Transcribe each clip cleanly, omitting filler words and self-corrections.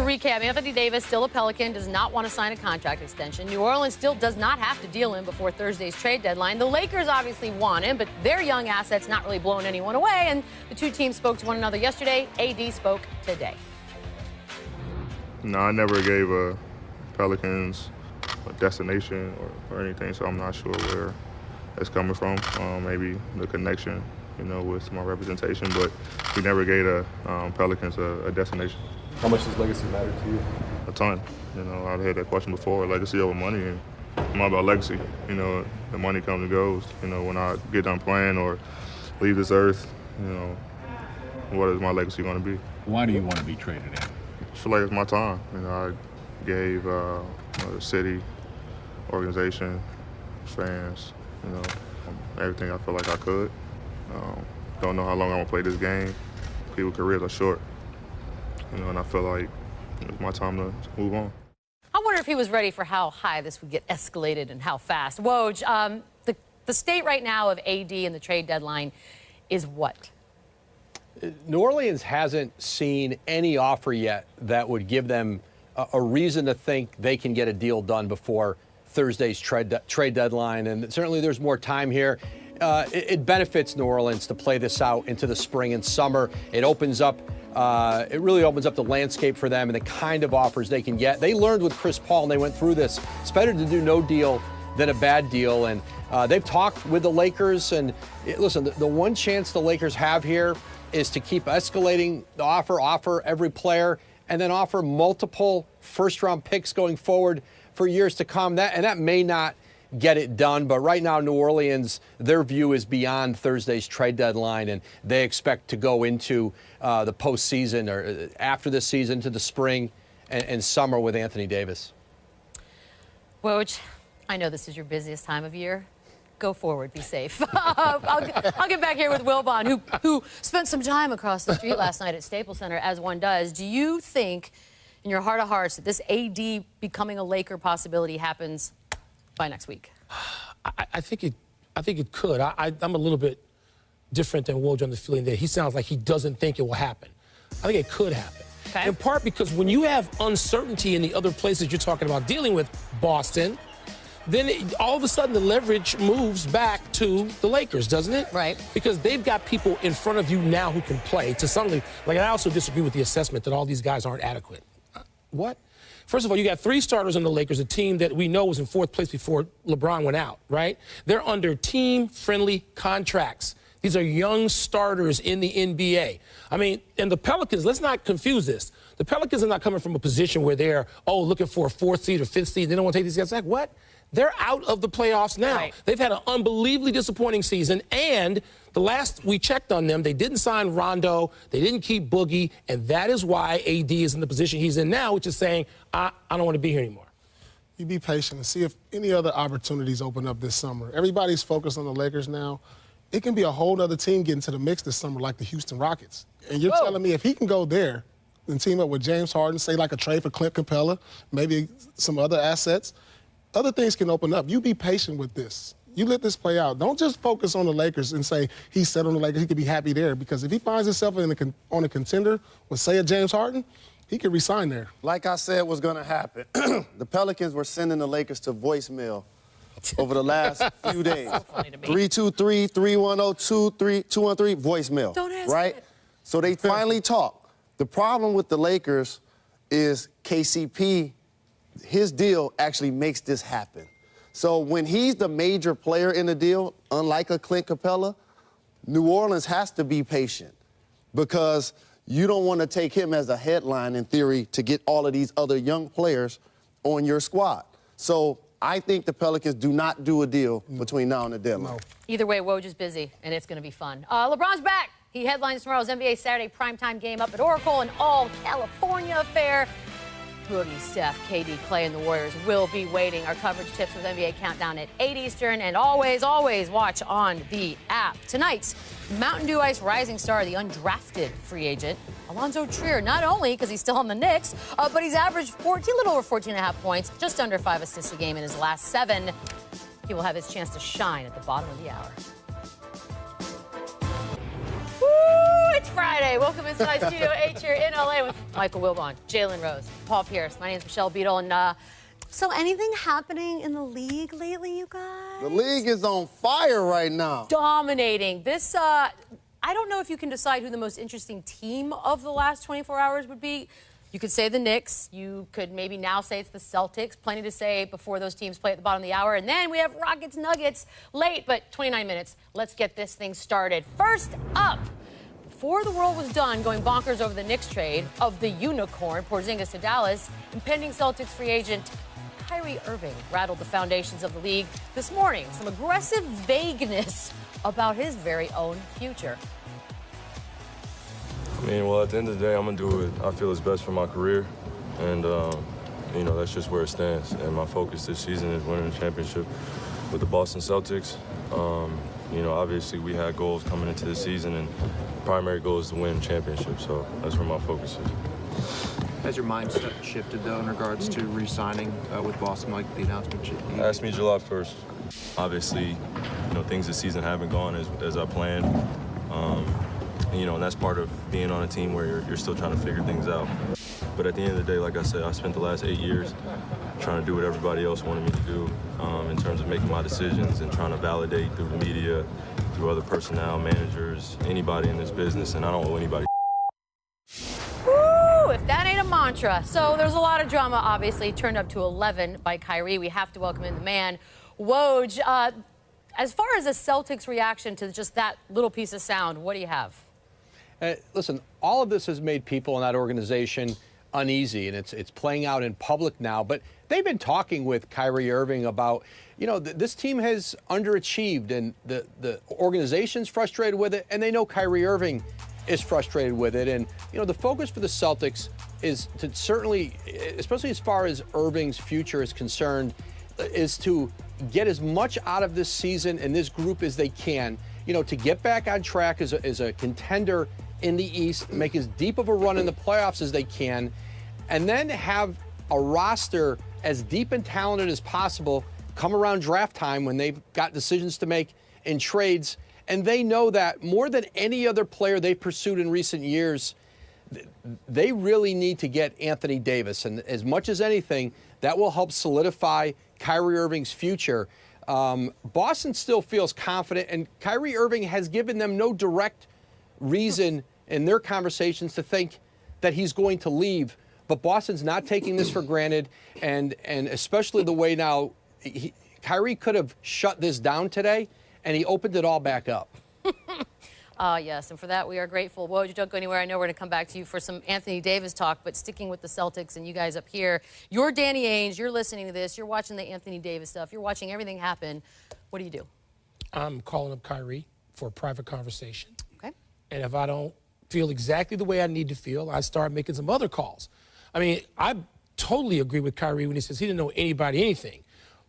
To recap, Anthony Davis, still a Pelican, does not want to sign a contract extension. New Orleans still does not have to deal him before Thursday's trade deadline. The Lakers obviously want him, but their young assets not really blowing anyone away, and the two teams spoke to one another yesterday. AD spoke today. No, I never gave Pelicans a destination or anything, so I'm not sure where it's coming from. Maybe the connection, with my representation, but we never gave Pelicans a destination. How much does legacy matter to you? A ton. I've had that question before, legacy over money, and I'm all about legacy. The money comes and goes. When I get done playing or leave this earth, what is my legacy going to be? Why do you want to be traded in? I feel like it's my time. I gave the city, organization, fans, everything I feel like I could. Don't know how long I'm going to play this game. People's careers are short. And I feel like it's my time to move on. I wonder if he was ready for how high this would get escalated and how fast. Woj, the state right now of AD and the trade deadline is what? New Orleans hasn't seen any offer yet that would give them a reason to think they can get a deal done before Thursday's trade deadline. And certainly there's more time here. It benefits New Orleans to play this out into the spring and summer. It really opens up the landscape for them and the kind of offers they can get. They learned with Chris Paul, and they went through this. It's better to do no deal than a bad deal. And they've talked with the Lakers. And listen, the one chance the Lakers have here is to keep escalating the offer every player, and then offer multiple first-round picks going forward for years to come. That may not get it done, but right now New Orleans, their view is beyond Thursday's trade deadline, and they expect to go into the postseason or after the season to the spring and summer with Anthony Davis. Woj, I know this is your busiest time of year. Go forward, be safe. I'll get back here with Wilbon, who spent some time across the street last night at Staples Center, as one does. Do you think, in your heart of hearts, that this AD becoming a Laker possibility happens by next week? I think it could. I'm a little bit different than Woj on the feeling that he sounds like he doesn't think it will happen. I think it could happen. Okay. In part because when you have uncertainty in the other places you're talking about dealing with, Boston, then all of a sudden the leverage moves back to the Lakers, doesn't it? Right. Because they've got people in front of you now who can play. To some degree, I also disagree with the assessment that all these guys aren't adequate. What? First of all, you got 3 starters on the Lakers, a team that we know was in 4th place before LeBron went out, right? They're under team-friendly contracts. These are young starters in the NBA. And the Pelicans, let's not confuse this. The Pelicans are not coming from a position where they're, looking for a 4th seed or 5th seed. They don't want to take these guys back. What? They're out of the playoffs now. Right. They've had an unbelievably disappointing season, and the last we checked on them, they didn't sign Rondo, they didn't keep Boogie, and that is why AD is in the position he's in now, which is saying, I don't want to be here anymore. You be patient and see if any other opportunities open up this summer. Everybody's focused on the Lakers now. It can be a whole other team getting to the mix this summer, like the Houston Rockets. And you're telling me if he can go there and team up with James Harden, say like a trade for Clint Capella, maybe some other assets, other things can open up. You be patient with this. You let this play out. Don't just focus on the Lakers and say he's set on the Lakers, he could be happy there. Because if he finds himself on a contender with, say, a James Harden, he could resign there. Like I said was going to happen, the Pelicans were sending the Lakers to voicemail over the last few days. 323-310-213 voicemail. Don't ask right? it. So they finally talk. The problem with the Lakers is KCP, his deal actually makes this happen. So when he's the major player in the deal, unlike a Clint Capella, New Orleans has to be patient because you don't want to take him as a headline in theory to get all of these other young players on your squad. So I think the Pelicans do not do a deal between now and the deadline. No. Either way, Woj is busy, and it's going to be fun. LeBron's back. He headlines tomorrow's NBA Saturday primetime game up at Oracle, an all-California affair. Boogie, Steph, KD, Clay, and the Warriors will be waiting. Our coverage tips with NBA Countdown at 8 Eastern, and always, always watch on the app. Tonight's Mountain Dew Ice rising star, the undrafted free agent, Alonzo Trier, not only because he's still on the Knicks, but he's averaged a little over 14.5 points, just under 5 assists a game in his last 7. He will have his chance to shine at the bottom of the hour. Woo! It's Friday. Welcome inside Studio H here in LA with Michael Wilbon, Jalen Rose, Paul Pierce. My name is Michelle Beadle, and so anything happening in the league lately, you guys? The league is on fire right now. Dominating. This, I don't know if you can decide who the most interesting team of the last 24 hours would be. You could say the Knicks. You could maybe now say it's the Celtics. Plenty to say before those teams play at the bottom of the hour. And then we have Rockets Nuggets late, but 29 minutes. Let's get this thing started. First up, before the world was done going bonkers over the Knicks trade of the unicorn, Porzingis to Dallas, impending Celtics free agent Kyrie Irving rattled the foundations of the league this morning. Some aggressive vagueness about his very own future. I mean, well, at the end of the day, I'm going to do what I feel is best for my career. And, you know, that's just where it stands. And my focus this season is winning a championship with the Boston Celtics. You know, obviously we had goals coming into the season, and the primary goal is to win a championship. So that's where my focus is. Has your mindset shifted, though, in regards to re-signing with Boston, like the announcement? Ask me July 1st. Obviously, you know, things this season haven't gone as I planned. You know, and that's part of being on a team where you're still trying to figure things out. But at the end of the day, like I said, I spent the last 8 years trying to do what everybody else wanted me to do in terms of making my decisions and trying to validate through the media, through other personnel, managers, anybody in this business, and I don't owe anybody. Woo, if that ain't a mantra. So there's a lot of drama, obviously, turned up to 11 by Kyrie. We have to welcome in the man, Woj. As far as the Celtics' reaction to just that little piece of sound, what do you have? Listen, all of this has made people in that organization uneasy, and it's playing out in public now. But they've been talking with Kyrie Irving about, you know, this team has underachieved, and the organization's frustrated with it, and they know Kyrie Irving is frustrated with it. And, you know, the focus for the Celtics is to certainly, especially as far as Irving's future is concerned, is to get as much out of this season and this group as they can, you know, to get back on track as a contender in the East, make as deep of a run in the playoffs as they can, and then have a roster as deep and talented as possible come around draft time when they've got decisions to make in trades. And they know that more than any other player they've pursued in recent years, they really need to get Anthony Davis. And as much as anything, that will help solidify Kyrie Irving's future. Boston still feels confident, and Kyrie Irving has given them no direct reason in their conversations to think that he's going to leave. But Boston's not taking this for granted, and especially the way now Kyrie could have shut this down today, and he opened it all back up. Yes, and for that we are grateful. Woj, don't go anywhere. I know we're going to come back to you for some Anthony Davis talk, but sticking with the Celtics and you guys up here, you're Danny Ainge, you're listening to this, you're watching the Anthony Davis stuff, you're watching everything happen. What do? I'm calling up Kyrie for a private conversation. Okay. And if I don't feel exactly the way I need to feel, I start making some other calls. I mean, I totally agree with Kyrie when he says he didn't owe anybody anything.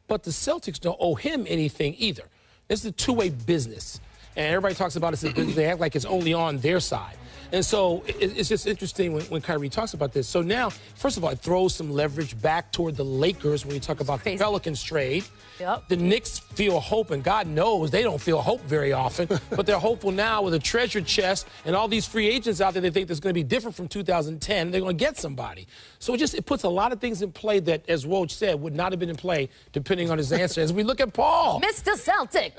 But the Celtics don't owe him anything either. This is a two-way business. And everybody talks about it as a business. They act like it's only on their side. And so it's just interesting when Kyrie talks about this. So now, first of all, it throws some leverage back toward the Lakers when you talk about the Pelicans trade. Yep. The Knicks feel hope, and God knows they don't feel hope very often, but they're hopeful now with a treasure chest and all these free agents out there. They think that's going to be different from 2010. They're going to get somebody. So it puts a lot of things in play that, as Woj said, would not have been in play depending on his answer. As we look at Paul. Mr. Celtic,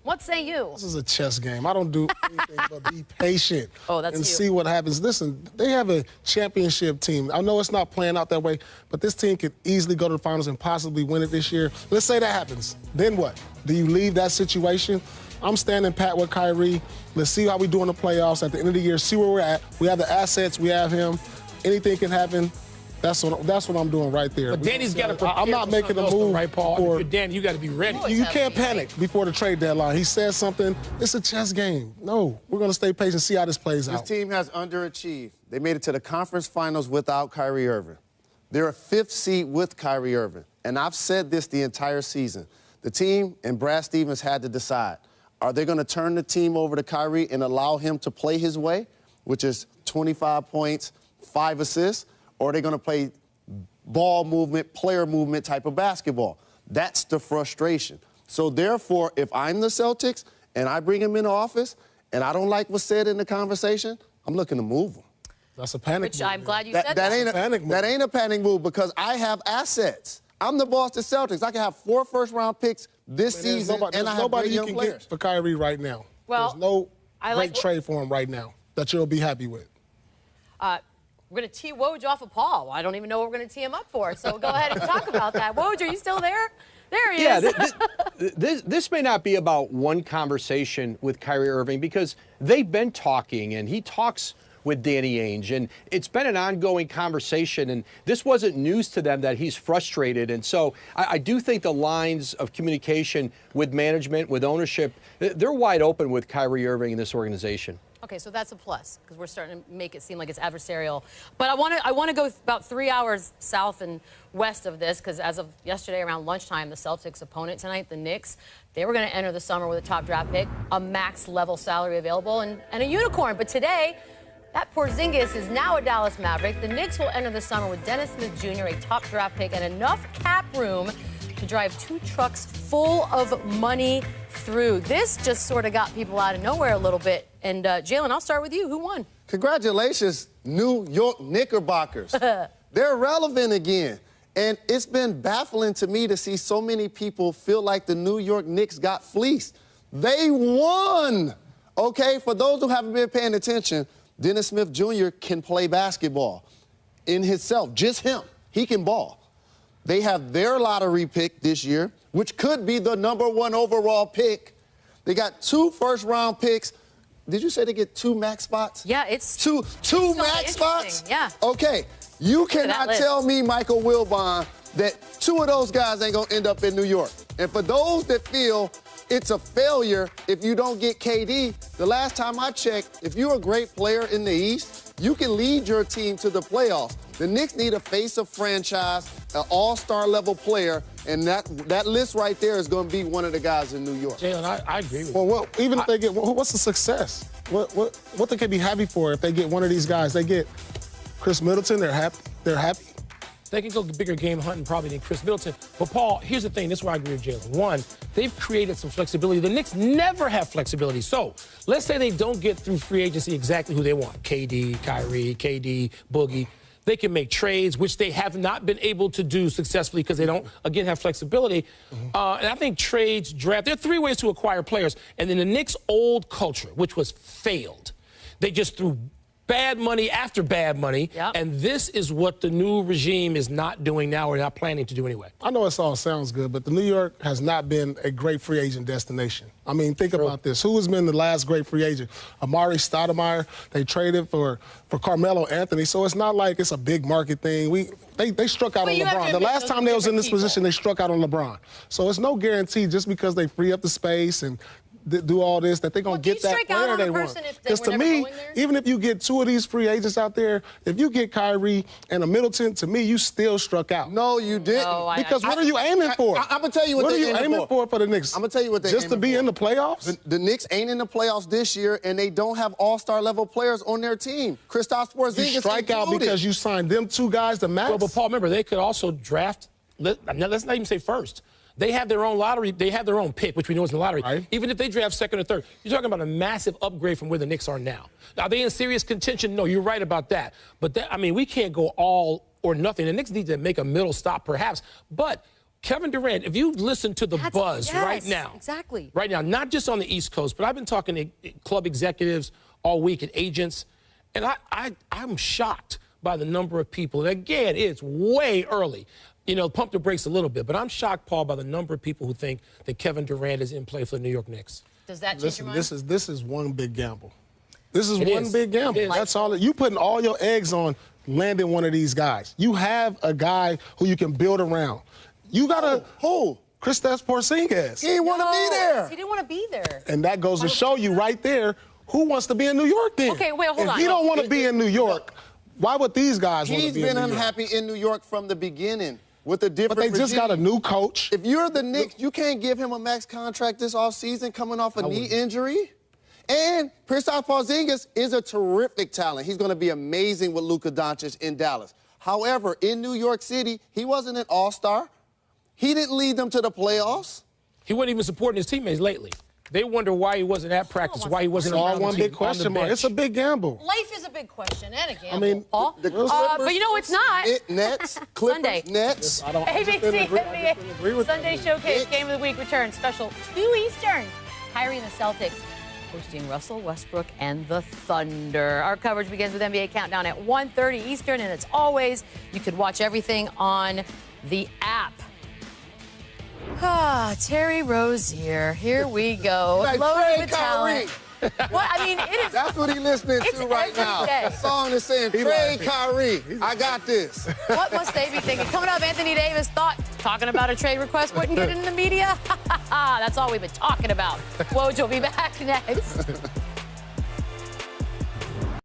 what say you? This is a chess game. I don't do anything but be patient and see what happens. Listen, they have a championship team. I know it's not playing out that way, but this team could easily go to the finals and possibly win it this year. Let's say that happens. Then what? Do you leave that situation? I'm standing pat with Kyrie. Let's see how we do in the playoffs at the end of the year, see where we're at. We have the assets. We have him. Anything can happen. That's what I'm doing right there. But Danny's got to prepare. I'm not making a move, right, Paul? If you're Danny, you got to be ready. You can't panic before the trade deadline. He says something. It's a chess game. No, we're going to stay patient, see how this plays out. This team has underachieved. They made it to the conference finals without Kyrie Irving. They're a 5th seed with Kyrie Irving. And I've said this the entire season. The team and Brad Stevens had to decide. Are they going to turn the team over to Kyrie and allow him to play his way, which is 25 points, 5 assists, or are they going to play ball movement, player movement type of basketball? That's the frustration. So therefore, if I'm the Celtics and I bring him in the office and I don't like what's said in the conversation, I'm looking to move him. That's a panic Which move. I'm glad you said that. That ain't a panic move because I have assets. I'm the Boston Celtics. I can have 4 first-round picks this season, and I have nobody great you young can players. get for Kyrie right now. Well, there's no like great trade for him right now that you'll be happy with. We're going to tee Woj off of Paul. I don't even know what we're going to tee him up for. So go ahead and talk about that. Woj, are you still there? There he is. This may not be about one conversation with Kyrie Irving because they've been talking, and he talks with Danny Ainge, and it's been an ongoing conversation, and this wasn't news to them that he's frustrated. And so I do think the lines of communication with management, with ownership, they're wide open with Kyrie Irving in this organization. Okay, so that's a plus because we're starting to make it seem like it's adversarial. But I want to go about 3 hours south and west of this because as of yesterday around lunchtime, the Celtics' opponent tonight, the Knicks, they were going to enter the summer with a top draft pick, a max level salary available, and a unicorn. But today, that Porzingis is now a Dallas Maverick. The Knicks will enter the summer with Dennis Smith Jr., a top draft pick, and enough cap room to drive 2 trucks full of money through. This just sort of got people out of nowhere a little bit. And Jalen, I'll start with you. Who won? Congratulations, New York Knickerbockers. They're relevant again. And it's been baffling to me to see so many people feel like the New York Knicks got fleeced. They won. Okay, for those who haven't been paying attention, Dennis Smith Jr. can play basketball in himself, just him. He can ball. They have their lottery pick this year, which could be the #1 overall pick. They got 2 first-round picks. Did you say they get 2 max spots? Yeah, it's two so max spots? Yeah. Okay, you cannot tell me, Michael Wilbon, that 2 of those guys ain't going to end up in New York. And for those that feel it's a failure if you don't get KD, the last time I checked, if you're a great player in the East, you can lead your team to the playoffs. The Knicks need a face of franchise, an all-star level player, and that list right there is going to be one of the guys in New York. Jalen, I agree with you. Well, even if they get, what's the success? What they can be happy for if they get one of these guys? They get Chris Middleton, they're happy. They're happy. They can go bigger game hunting probably than Chris Middleton. But, Paul, here's the thing. This is where I agree with Jalen. One, they've created some flexibility. The Knicks never have flexibility. So let's say they don't get through free agency exactly who they want. KD, Kyrie, KD, Boogie. They can make trades, which they have not been able to do successfully because they don't, again, have flexibility. And I think trades, draft, there are 3 ways to acquire players. And then the Knicks' old culture, which was failed, they just threw bad money after bad money, and this is what the new regime is not doing now or not planning to do anyway. I know it all sounds good, but the New York has not been a great free agent destination. I mean, think about this. Who has been the last great free agent? Amari Stoudemire. They traded for Carmelo Anthony, so it's not like it's a big market thing. They struck out on LeBron. The last time they was in this position, they struck out on LeBron. So it's no guarantee just because they free up the space and do all this that they're going to get that player they want. Because to me, even if you get 2 of these free agents out there, if you get Kyrie and a Middleton, to me, you still struck out. No, you didn't. No, because what are you aiming for? I'm going to tell you what they're aiming for the Knicks. I'm going to tell you what they're just aiming to be for. in the playoffs? The Knicks ain't in the playoffs this year, and they don't have all-star level players on their team. Kristaps Porzingis You strike out because you signed them 2 guys to max? Well, but Paul, remember, they could also draft, let's not even say first. They have their own lottery. They have their own pick, which we know is in the lottery. Right. Even if they draft second or third, you're talking about a massive upgrade from where the Knicks are now. Are they in serious contention? No, you're right about that. But, we can't go all or nothing. The Knicks need to make a middle stop, perhaps. But Kevin Durant, if you listen to the buzz right now. Exactly. Right now, not just on the East Coast, but I've been talking to club executives all week and agents, and I'm shocked by the number of people. And again, it's way early. Pump the brakes a little bit. But I'm shocked, Paul, by the number of people who think that Kevin Durant is in play for the New York Knicks. Does that change your mind? This is one big gamble. This is one big gamble. That's all. You putting all your eggs on landing one of these guys. You have a guy who you can build around. You got to Kristaps Porzingis. He didn't want to be there. He didn't want to be there. And that goes to show you right there who wants to be in New York then. Okay, wait, hold on. If he don't want to be in New York, why would these guys want to be in New York? He's been unhappy in New York from the beginning. With a different But they just got a new coach. If you're the Knicks, you can't give him a max contract this offseason coming off a knee injury. And Kristaps Porzingis is a terrific talent. He's going to be amazing with Luka Doncic in Dallas. However, in New York City, he wasn't an all-star. He didn't lead them to the playoffs. He wasn't even supporting his teammates lately. They wonder why he wasn't at practice, why he wasn't It's all around the one team, big on question the mark. bench. It's a big gamble. Life is a big question and a gamble, I mean, Paul. The Clippers, But you know it's not. Nets, Clippers, Sunday. Nets. I just ABC didn't agree NBA with Sunday that. Showcase Game of the Week returns. Special 2 Eastern. Kyrie and the Celtics hosting Russell Westbrook and the Thunder. Our coverage begins with NBA Countdown at 1:30 Eastern, and as always, you could watch everything on the app. Terry Rozier, here we go. Like, Loaded trade with talent. What? I mean, it is. That's what he's listening It's to right every now. day. The song is saying, trade Kyrie. I got this. What must they be thinking? Coming up, Anthony Davis thought talking about a trade request wouldn't get it in the media. That's all we've been talking about. Woj will be back next.